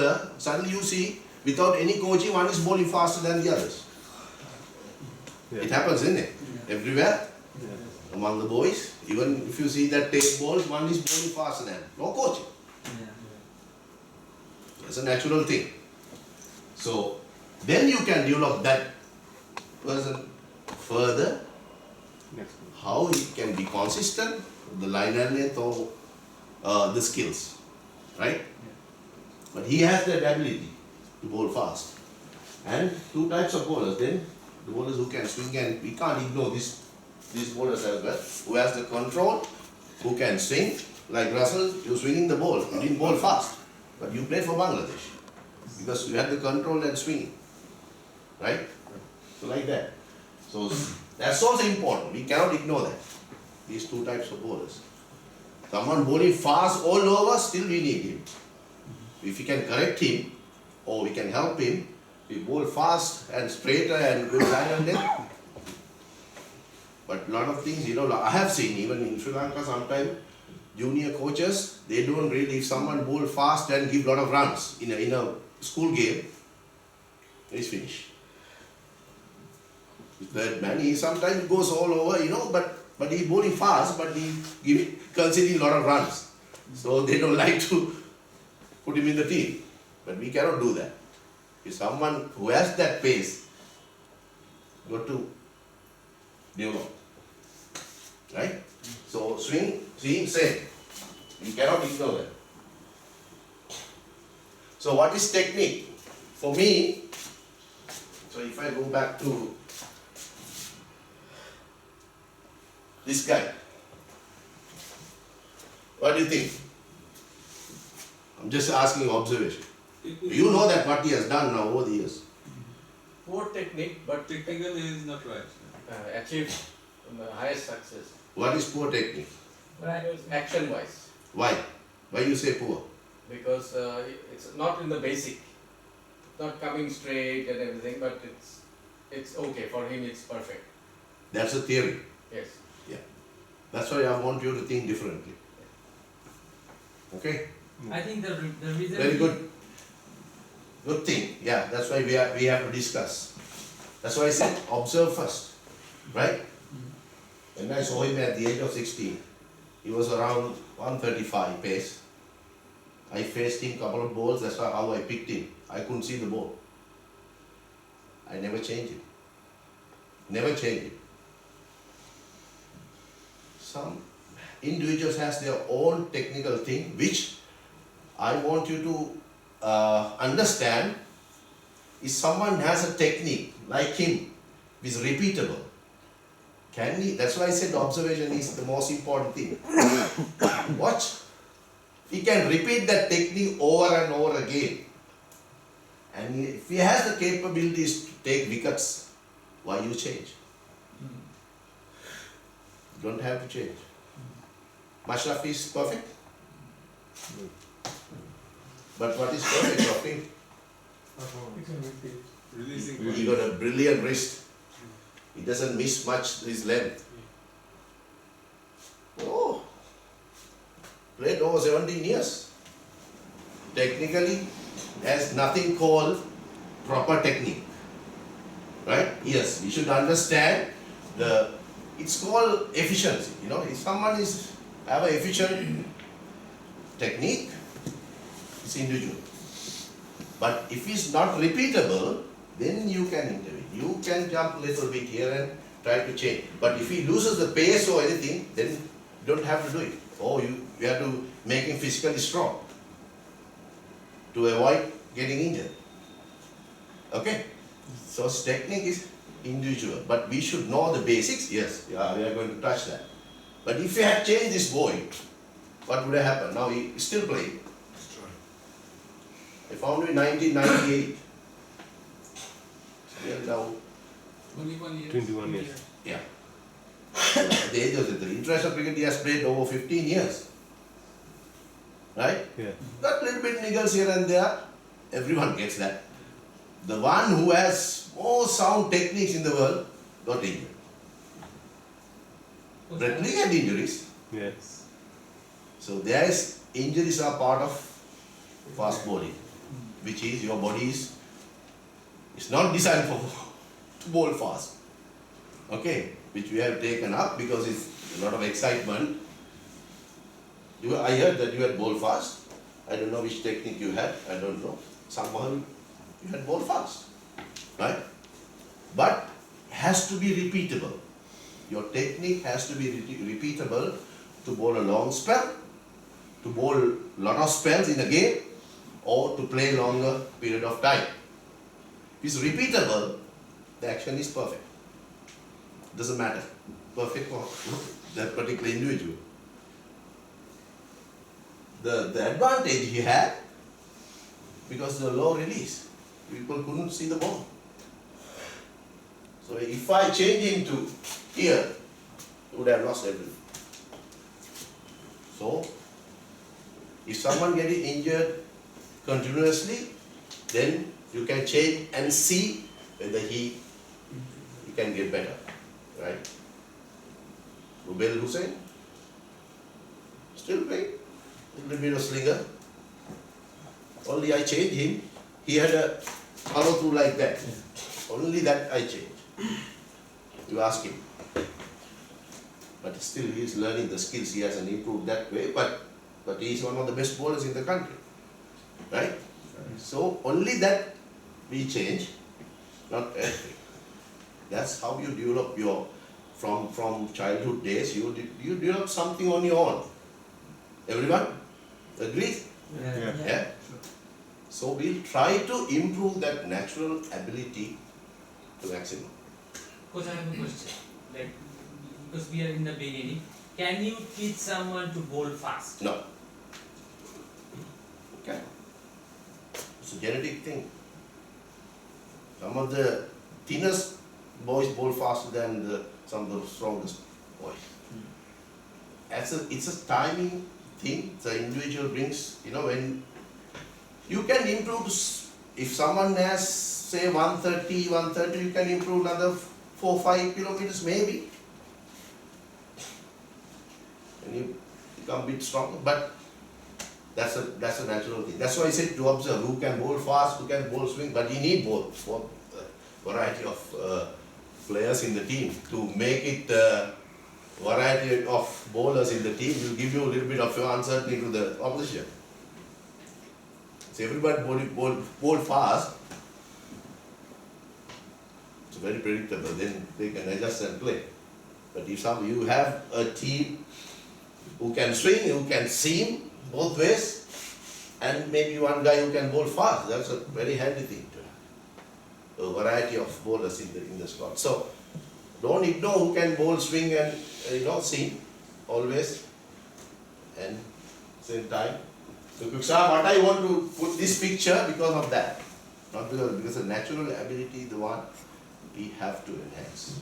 bowler, suddenly you see, without any coaching, one is bowling faster than the others. Yeah. It happens, isn't it? Yeah. Everywhere, Yeah. among the boys, even if you see that 10 balls, one is bowling faster than, no coaching. It's a natural thing. So, then you can develop that person further, Next one. how he can be consistent, the line and length or the skills, right? But he has that ability to bowl fast. And two types of bowlers. Then the bowlers who can swing, and we can't ignore these bowlers as well. Who has the control, who can swing. Like Russell, you're swinging the ball. You didn't bowl fast, but you played for Bangladesh because you had the control and swinging, right? So like that. So that's also important. We cannot ignore that. These two types of bowlers. Someone bowling fast all over, still we need him. If we can correct him, or we can help him, we bowl fast and straighter and good line and length. But a lot of things, I have seen even in Sri Lanka sometimes, junior coaches, they don't really, if someone bowl fast and give a lot of runs in a school game, it's finished. That man, he sometimes goes all over, but he's bowling fast, but he conceding a lot of runs. So they don't like to put him in the team. But we cannot do that. If someone who has that pace, got to develop. Right? So swing, same. We cannot ignore that. So what is technique? For me, so if I go back to this guy, what do you think? I'm just asking observation. You know that what he has done now over the years. Poor technique, but Technical is not right. achieved highest success. What is poor technique? Action wise. Why? Why you say poor? Because it's not in the basic, not coming straight and everything, but it's okay for him. It's perfect. That's a theory. Yes. That's why I want you to think differently. Okay? I think the reason. Very good. Good thing. Yeah, that's why we have to discuss. That's why I said observe first. Right? When I saw him at the age of 16, he was around 135 pace. I faced him couple of balls, that's how I picked him. I couldn't see the ball. I never changed it. Never changed it. Some individuals has their own technical thing, which I want you to understand. If someone has a technique like him, is repeatable, can he? That's why I said observation is the most important thing. Watch. He can repeat that technique over and over again. And if he has the capabilities to take wickets, why you change? You don't have to change. Mashraf is perfect. But what is perfect of him? Releasing He got a brilliant wrist. He doesn't miss much his length. Oh, played over 17 years. Technically, has nothing called proper technique. Right? Yes, we should understand it's called efficiency. If someone have an efficient technique, it's individual. But if it's not repeatable, then you can intervene. You can jump a little bit here and try to change. But if he loses the pace or anything, then you don't have to do it. Or you have to make him physically strong to avoid getting injured. Okay? So technique is individual. But we should know the basics. Yes, we are going to touch that. But if you had changed this boy, what would have happened? Now he is still playing. I found him in 1998. Still now, 21 years. 21 years. yeah. At the age of the international cricket, he has played over 15 years. Right? Yeah. Got little bit niggles here and there. Everyone gets that. The one who has more sound techniques in the world got injured. Brett Lee had injuries. Yes. So injuries are part of fast bowling. which is your body is not designed for to bowl fast. Okay, which we have taken up because it's a lot of excitement. I heard that you had bowl fast. I don't know which technique you had. I don't know. Somehow you had bowl fast, right? But has to be repeatable. Your technique has to be repeatable to bowl a long spell, to bowl a lot of spells in a game, or to play longer period of time. If it's repeatable, the action is perfect. Doesn't matter. Perfect for that particular individual. The advantage he had, because the low release, people couldn't see the ball. So if I change him to here, he would have lost everything. So, if someone getting injured continuously, then you can change and see whether he can get better, right? Rubel Hussain, still playing, a little bit of slinger. Only I changed him, he had a follow through like that. Only that I changed. You ask him. But still he is learning the skills, he hasn't improved that way, but he is one of the best bowlers in the country. Right? So only that we change, not everything. That's how you develop your, from childhood days, you develop something on your own. Everyone? Agree? Yeah. Yeah? So we'll try to improve that natural ability to maximum. Coach, I have a question. Like, because we are in the beginning, can you teach someone to bowl fast? No. Okay. It's a genetic thing. Some of the thinnest boys bowl faster than some of the strongest boys. It's a timing thing. The individual brings, when you can improve, if someone has say 130, you can improve another 4-5 kilometers maybe. And you become a bit stronger, but that's a natural thing. That's why I said to observe who can bowl fast, who can bowl swing, but you need both for variety of players in the team. To make it variety of bowlers in the team will give you a little bit of your uncertainty to the opposition. So everybody bowl fast, it's very predictable, then they can adjust and play. But if you have a team who can swing, who can seam both ways, and maybe one guy who can bowl fast, that's a very handy thing to have. A variety of bowlers in the squad. So don't ignore who can bowl, swing and seam always, and same time. So Kuksha, what I want to put this picture because of that, not because the natural ability is the one we have to enhance.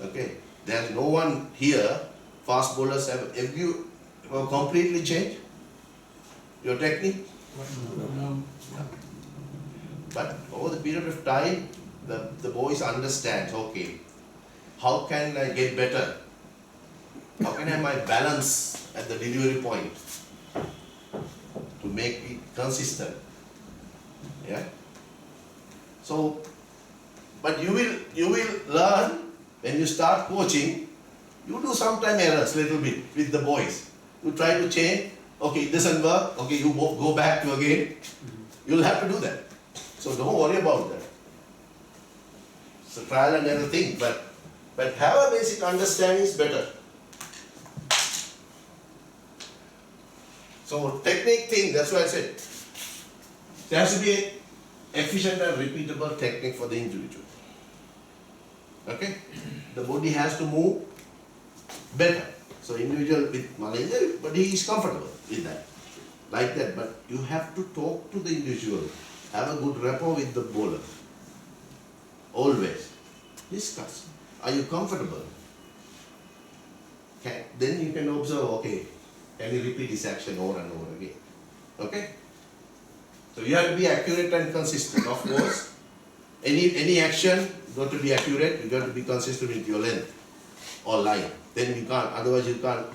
Okay, there's no one here. Fast bowlers have you completely changed your technique? No. But over the period of time, the boys understand, okay, how can I get better? How can I have my balance at the delivery point to make it consistent? Yeah. So, but you will learn when you start coaching. You do sometimes errors little bit with the boys. You try to change. Okay, it doesn't work. Okay, you go back to again. You'll have to do that. So don't worry about that. It's a trial and error thing, but have a basic understanding is better. So technique thing, that's why I said there has to be an efficient and repeatable technique for the individual. Okay? The body has to move better. So individual with Malaysia, but he is comfortable with that. Like that, but you have to talk to the individual. Have a good rapport with the bowler. Always. Discuss. Are you comfortable? Then you can observe, okay, can you repeat this action over and over again? Okay? So you have to be accurate and consistent. Of course, any action, you got to be accurate, you got to be consistent with your length or line. Then you can't, otherwise you can't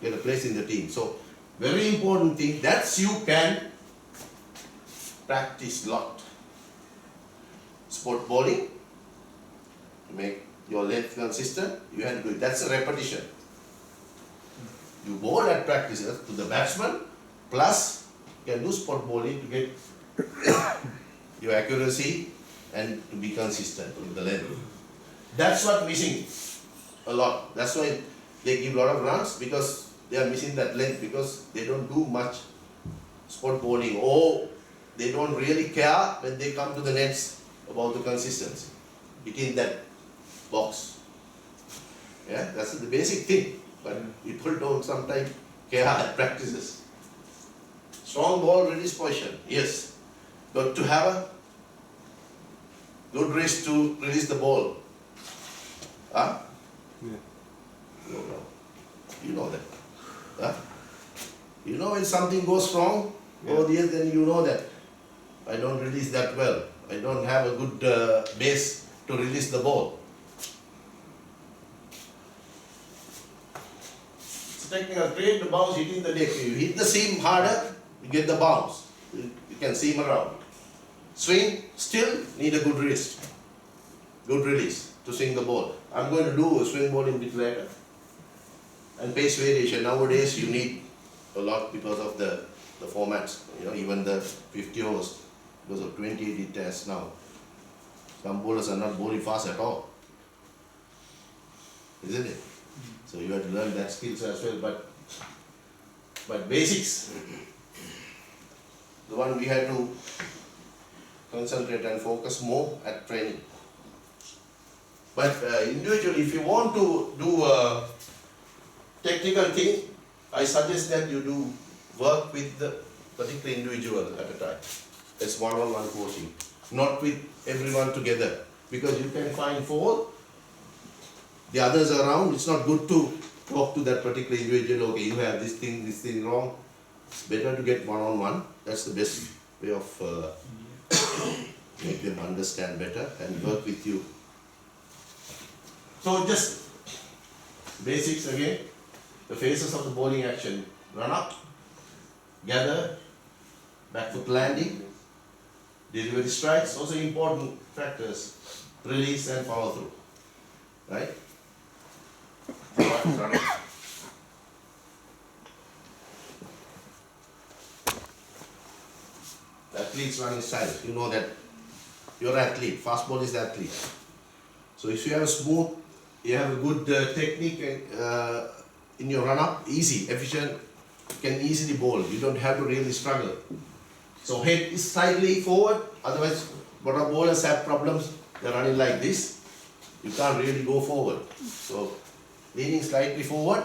get a place in the team. So, very important thing, that's you can practice lot. Sport bowling, to make your length consistent, you have to do it. That's a repetition. You bowl at practice to the batsman, plus you can do sport bowling to get your accuracy and to be consistent with the length. That's what missing a lot. That's why they give a lot of runs, because they are missing that length, because they don't do much sport bowling, or they don't really care when they come to the nets about the consistency within that box. Yeah, that's the basic thing. But people don't sometimes care at practices. Strong ball release position, yes. Got to have a good wrist to release the ball. Huh? Yeah. No. You know that. Huh? You know when something goes wrong over the years, then you know that I don't release that well. I don't have a good base to release the ball. It's technical. Create the bounce hitting the deck. You hit the seam harder, you get the bounce. You can seam around. Swing, still need a good wrist. Good release to swing the ball. I'm going to do a swing ball in bit later. And pace variation. Nowadays you need a lot because of the formats. You know, even the 50 overs, because of 2080 tests now. Some bowlers are not bowling fast at all. Isn't it? So you have to learn that skills as well. But basics, the one we have to concentrate and focus more at training. But individually, if you want to do a technical thing, I suggest that you do work with the particular individual at a time. It's one-on-one coaching, not with everyone together. Because you can find four, the others around, it's not good to talk to that particular individual, okay, you have this thing wrong. It's better to get one-on-one. That's the best way of make them understand better and work with you. So just basics again, the phases of the bowling action: run up, gather, back foot landing, delivery strikes, also important factors, release and follow through, right? Run up. Athletes running styles, you know that you're an athlete, fast ball is the athlete. So if you have a smooth, you have a good technique in your run up, easy, efficient, you can easily bowl, you don't have to really struggle. So head is slightly forward, otherwise what our bowlers have problems, they're running like this, you can't really go forward. So leaning slightly forward,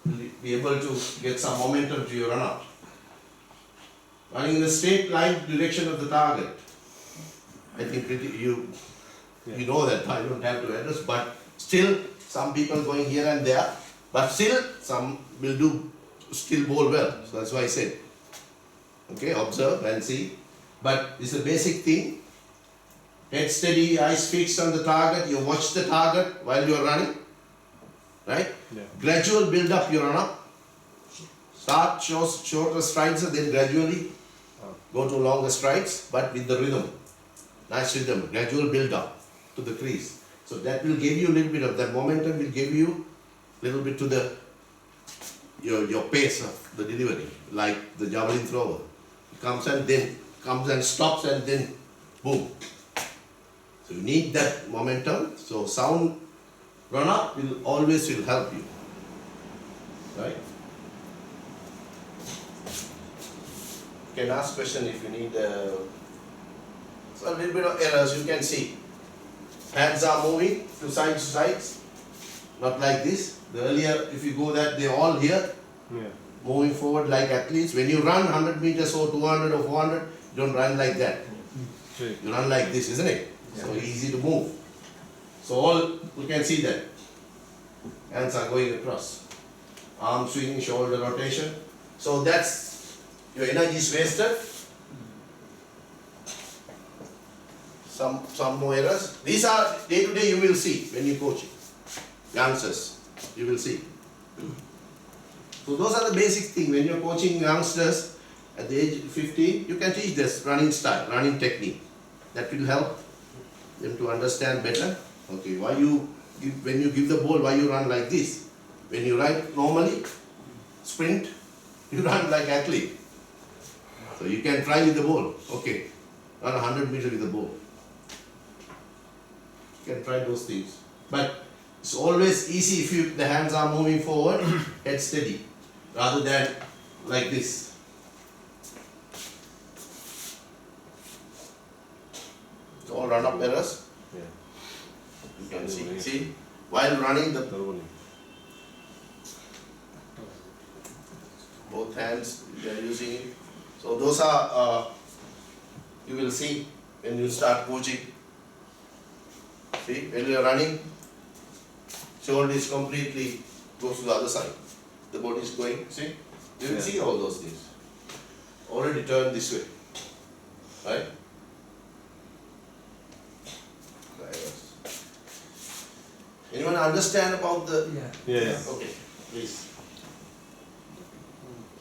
you'll be able to get some momentum to your run up. Running in a straight line direction of the target. I think you know that, I don't have to address, but still some people going here and there, but still some will do still bowl well. So that's why I said, okay, observe and see. But it's a basic thing. Head steady, eyes fixed on the target, you watch the target while you are running, right? Yeah. Gradual build up your run up. Start shorter strides and then gradually go to longer strides, but with the rhythm. Nice rhythm, gradual build up to the crease. So that will give you a little bit of that momentum, will give you a little bit to the your pace of the delivery, like the javelin thrower. It comes and stops and then boom. So you need that momentum. So sound run up will always help you. Right? You can ask question if you need so a little bit of errors you can see. Hands are moving to sides, not like this. The earlier, if you go that, they're all here, Yeah. moving forward like athletes. When you run 100 meters or 200 or 400, you don't run like that. Straight. You run like this, isn't it? So easy to move. So all, you can see that. Hands are going across. Arm swing, shoulder rotation. So that's, your energy is wasted. Some more errors. These are day to day you will see when you coach youngsters. You will see. So those are the basic things. When you're coaching youngsters, At the age of 15, you can teach this running style, running technique. That will help them to understand better. Okay, why you when you give the ball, why you run like this? When you run normally, sprint, you run like athlete. So you can try with the ball. Okay, run 100 meters with the ball. You can try those things. But it's always easy if the hands are moving forward, head steady, rather than like this. It's all run up errors. Yeah. You can see, while running the Thoroughly. both hands, they are using it. So those are, you will see when you start coaching. See, when you are running, shoulder is completely goes to the other side. The body is going, see? You will Yeah. see all those things. Already turned this way, right? Anyone understand about the? Yeah. Yes. Okay, please.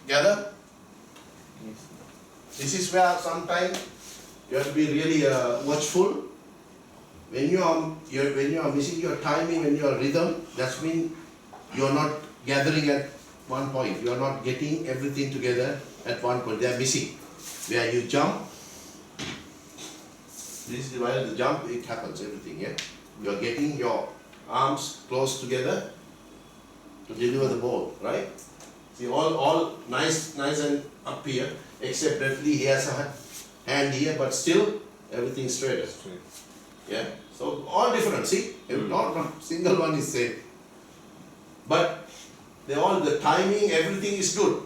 Gather? This is where sometimes you have to be really watchful. When you are missing your timing, when your rhythm, that means you are not gathering at one point. You are not getting everything together at one point. They are missing. Where you jump, this is while the jump, it happens, everything, yeah? You are getting your arms close together to deliver the ball, right? See, all nice and up here, except definitely he has a hand here, but still everything straight. Straight. Yeah, so all different. See, not one single one is same. But they all the timing, everything is good.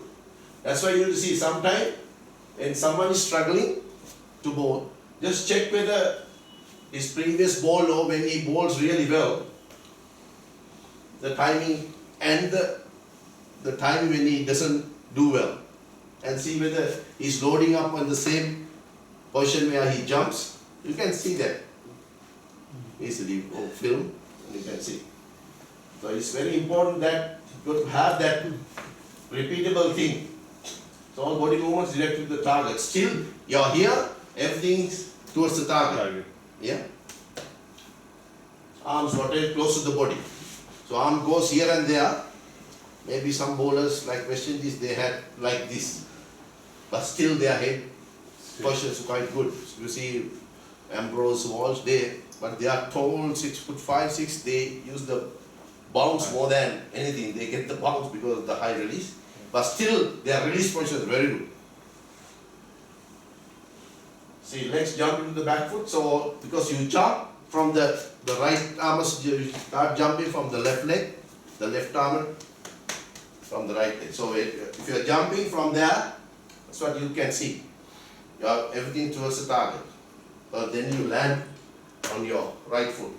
That's why you need to see sometime when someone is struggling to bowl, just check whether his previous ball or when he bowls really well, the timing and the time when he doesn't do well, and see whether he's loading up on the same position where he jumps. You can see that easily on film, and you can see. So it's very important that you have to have that repeatable thing. So all body movements directed to the target. Still, you're here, everything's towards the target. Target. Yeah. Arms rotate close to the body. So arm goes here and there. Maybe some bowlers like West Indies, they had like this. But still their head posture is quite good. You see Ambrose, Walsh, but they are tall, 6'5", 6". They use the bounce more than anything. They get the bounce because of the high release. But still their release posture is very good. See, legs jump into the back foot. So because you jump from the right arm, you start jumping from the left leg, the left arm from the right leg. So if you are jumping from there, that's what you can see. You have everything towards the target. But then you land on your right foot.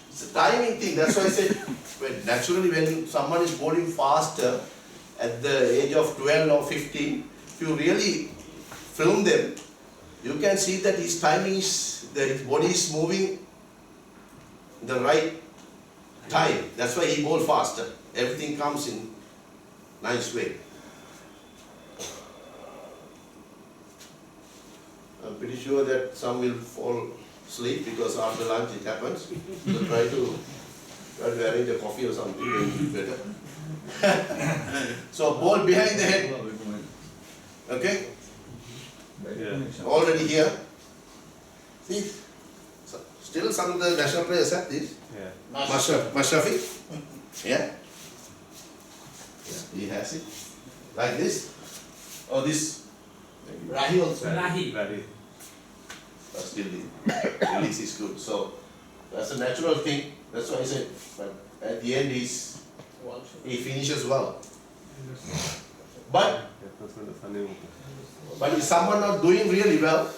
It's a timing thing. That's why I said, naturally when someone is bowling faster at the age of 12 or 15, if you really film them, you can see that his timing is, his body is moving the right time. That's why he bowls faster. Everything comes in nice way. I'm pretty sure that some will fall asleep because after lunch it happens. So try to arrange a coffee or something, then better. So ball behind the head. Okay? Yeah. Already here. See? So, still some of the national players have this. Yeah. Mashrafi. Yeah? He has it. Like this. Or this. Rahi also. Rahi. Rahi. But still the release is good. So that's a natural thing. That's why I said. But at the end he finishes well. But if someone not doing really well,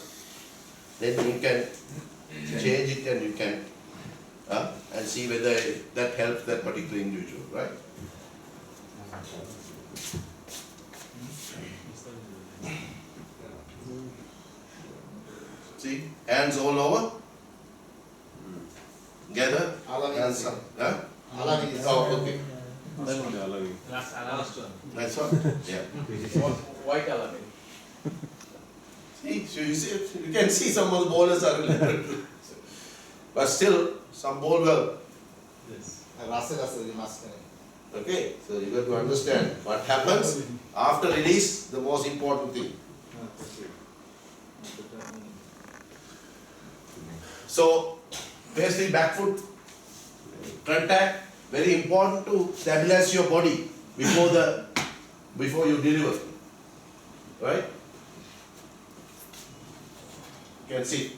then you can change it and you can and see whether that helps that particular individual, right? See, hands all over. Gather. Hands up. Huh? Oh, okay. Allowing. Last one. That's one. Yeah. White color maybe. You can see some of the bowlers are related to. But still, some bowl well. Yes. Okay, so you got to understand what happens after release, the most important thing. So, basically back foot, front tap, very important to stabilize your body before you deliver. Right? You can see.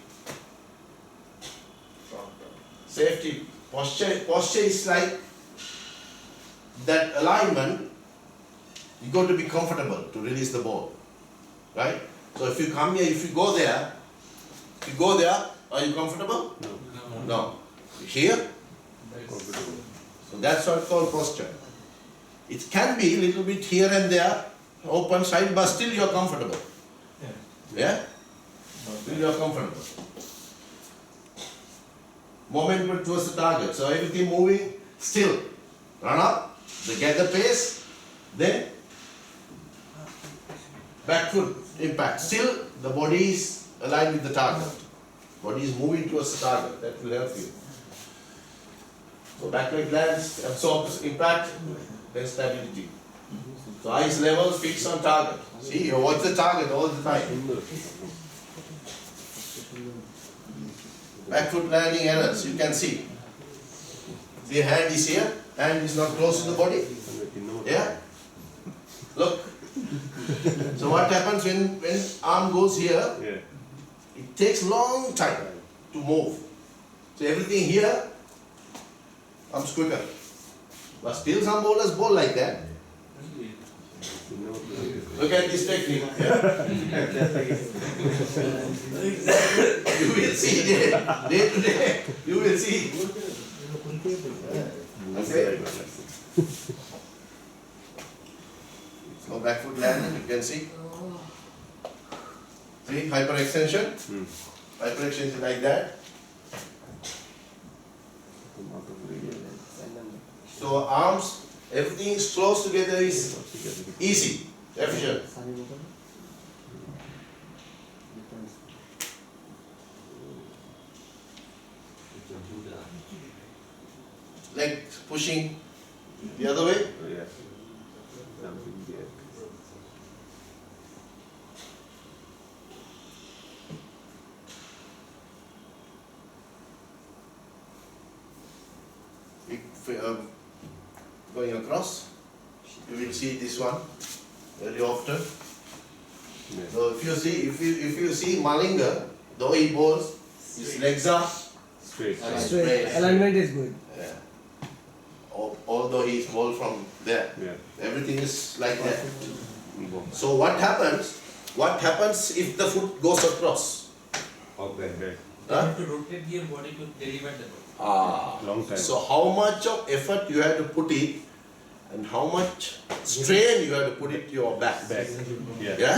Safety, posture is like that alignment, you got to be comfortable to release the ball. Right? So if you come here, if you go there, are you comfortable? No. No. Here? So that's what called posture. It can be a little bit here and there, open side, but still you are comfortable. Yeah? Still you are comfortable. Momentum towards the target. So everything moving still. Run up, they get the pace, then back foot impact. Still the body is aligned with the target. Body is moving towards the target. That will help you. So back leg lands, absorbs impact, then stability. So eyes level, fix on target. See, you watch the target all the time. Back foot landing errors, you can see. The hand is here, hand is not close to the body. Yeah? Look. So what happens when arm goes here, it takes long time to move. So everything here comes quicker. But still some bowlers bowl like that. Look at this technique. Yeah? You will see day to day. You will see. Okay. So back foot landing, you can see. See hyperextension. Hyperextension like that. So arms, everything is close together is easy, efficient. Leg pushing the other way. Going across, you will see this one very often. So if you see Malinga, though he bowls, his legs are Straight. straight. Alignment is good. Yeah. Although he is bowled from there, Yeah. everything is like that. So what happens? What happens if the foot goes across? Okay. You Huh? have to rotate your body to deliver the ball. Long time. So how much of effort you have to put it, and how much strain you have to put it to your back. Back. Yeah. Yeah?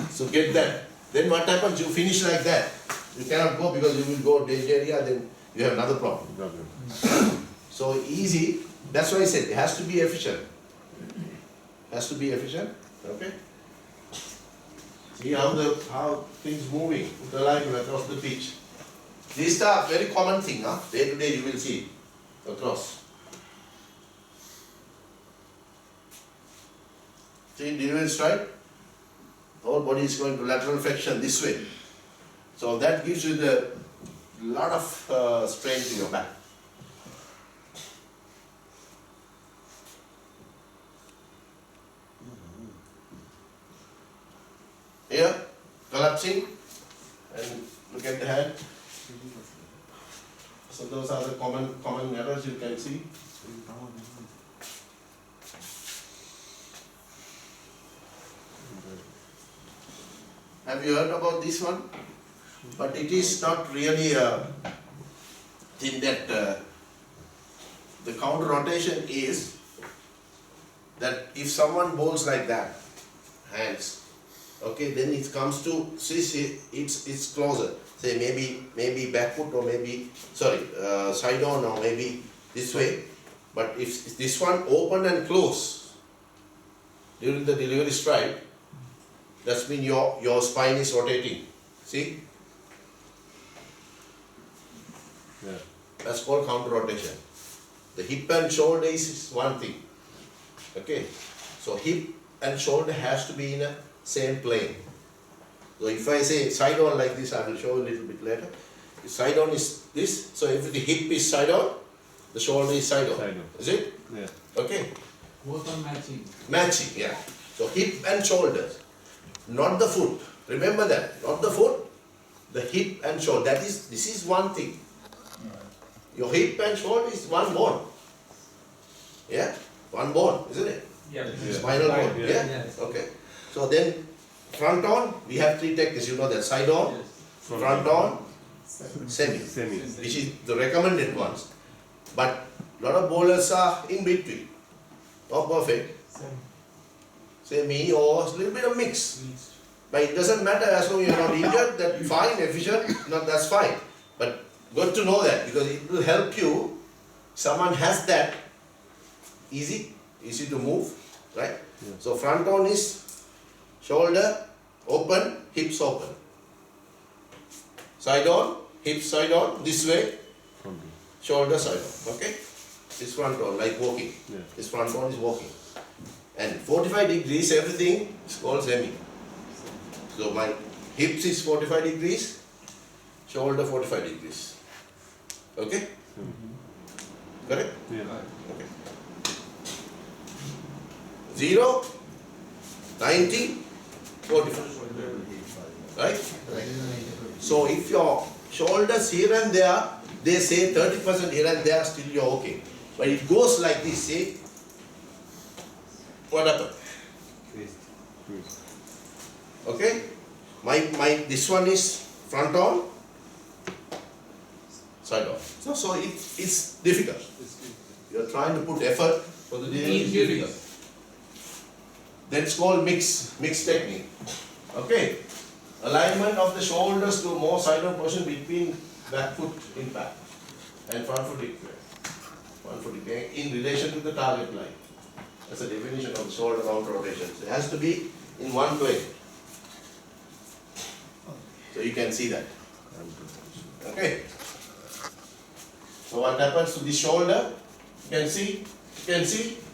So get that. Then what happens? You finish like that. You cannot go because you will go danger area, then you have another problem. Problem. So easy. That's why I said it has to be efficient. Has to be efficient. Okay? See how things moving, the line across the pitch. These are very common thing, huh? Day to day you will see across. See, delivery strike, the whole body is going to lateral flexion this way. So that gives you the lot of strain to your back. Here, collapsing, and look at the hand. So those are the common errors you can see. Have you heard about this one? But it is not really a thing that the counter rotation is that if someone bowls like that, hands, okay, then it comes to, see, it's closer. Say maybe back foot or maybe, side on or maybe this way. But if this one open and close, during the delivery stride, that's mean your spine is rotating. See? Yeah. That's called counter rotation. The hip and shoulder is one thing. Okay? So hip and shoulder has to be in a same plane. So if I say side on like this, I will show you a little bit later. The side on is this, so if the hip is side on, the shoulder is side on. Side on. Is it? Yeah. Okay? Both are matching. Matching, yeah. So hip and shoulders, not the foot. Remember that, not the foot, the hip and shoulder. This is one thing. Your hip and shoulder is one bone. Yeah? One bone, isn't it? Yeah. Yeah. Spinal bone, Yeah. yeah? Yes. Okay. So then, front on, we have three techniques, you know that, side on, Yes. front on, semi, Semi. which is the recommended ones. But lot of bowlers are in between, not perfect, semi or a little bit of mix. But it doesn't matter as long as you're not injured, that's fine, efficient, no, that's fine. But good to know that because it will help you. Someone has that, easy to move, right? Yeah. So front on is shoulder open, hips open. Side on, hips side on, this way, Front. shoulder side on, okay? This front on, like walking. Yeah. This front on is walking. And 45 degrees, everything is called semi. So my hips is 45 degrees, shoulder 45 degrees. Okay? Correct? Yeah. Okay. 0, 90, 45. Right? So if your shoulders here and there, they say 30% here and there, still you're okay. But it goes like this, see? What happened? Twist. Okay? This one is front on, side on. So it's difficult. You're trying to put effort for the day, it's difficult. That's called mix technique. Okay? Alignment of the shoulders to more side on position between back foot impact and front foot impact. Front foot impact in relation to the target line. That's the definition of shoulder counter rotation. So it has to be in one plane. So you can see that. Okay. So what happens to the shoulder? You can see,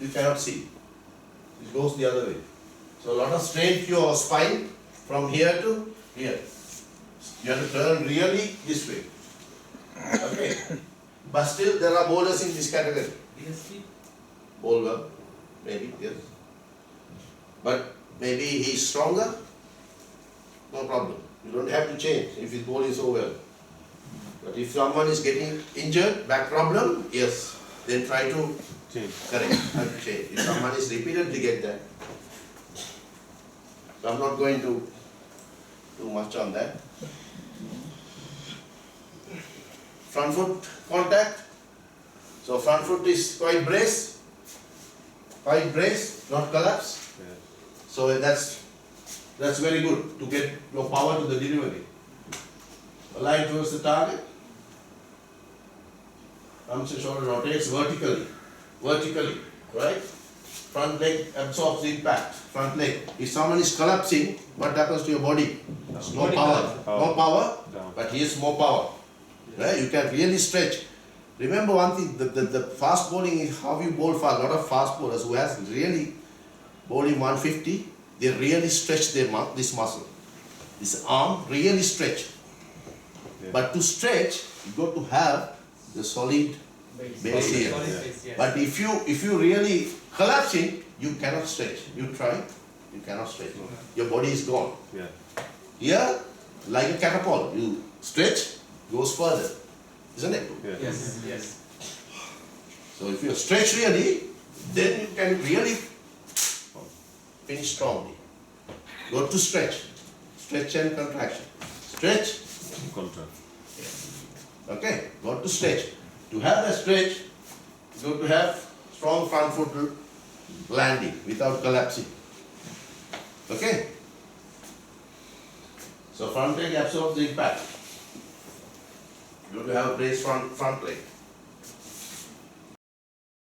you cannot see. It goes the other way. So a lot of strain to your spine from here to here. You have to turn really this way. Okay. But still there are bowlers in this category. DSP. Bowler, maybe, yes. But maybe he's stronger, no problem. You don't have to change if he's bowling so well. But if someone is getting injured, back problem, yes, then try to Change. correct, have to change. If someone is repeatedly get that. So I'm not going to do much on that. Front foot contact. So front foot is quite brace, not collapse. Yeah. So that's very good to get your power to the delivery. Align towards the target. Arms and shoulder rotates vertically, right? Front leg absorbs the impact, front leg. If someone is collapsing, what happens to your body? No Body power, no power, Down. but he has more power. Right? You can really stretch. Remember one thing, the fast bowling is how you bowl fast. A lot of fast bowlers who has really bowling 150, they really stretch this muscle. This arm really stretch. Yeah. But to stretch, you got to have the solid base here. Solid Yeah. base, yes. But if you really collapsing, you cannot stretch. You try, you cannot stretch. Your body is gone. Yeah. Here, like a catapult, you stretch, goes further. Isn't it? Yeah. Yes, yes. So if you stretch really, then you can really finish strongly. Go to stretch. Stretch and contraction. Stretch. Contract. Okay, got to stretch. To have the stretch, you got to have strong front foot landing without collapsing. Okay? So front leg absorbs the impact. You got to have a braced front leg.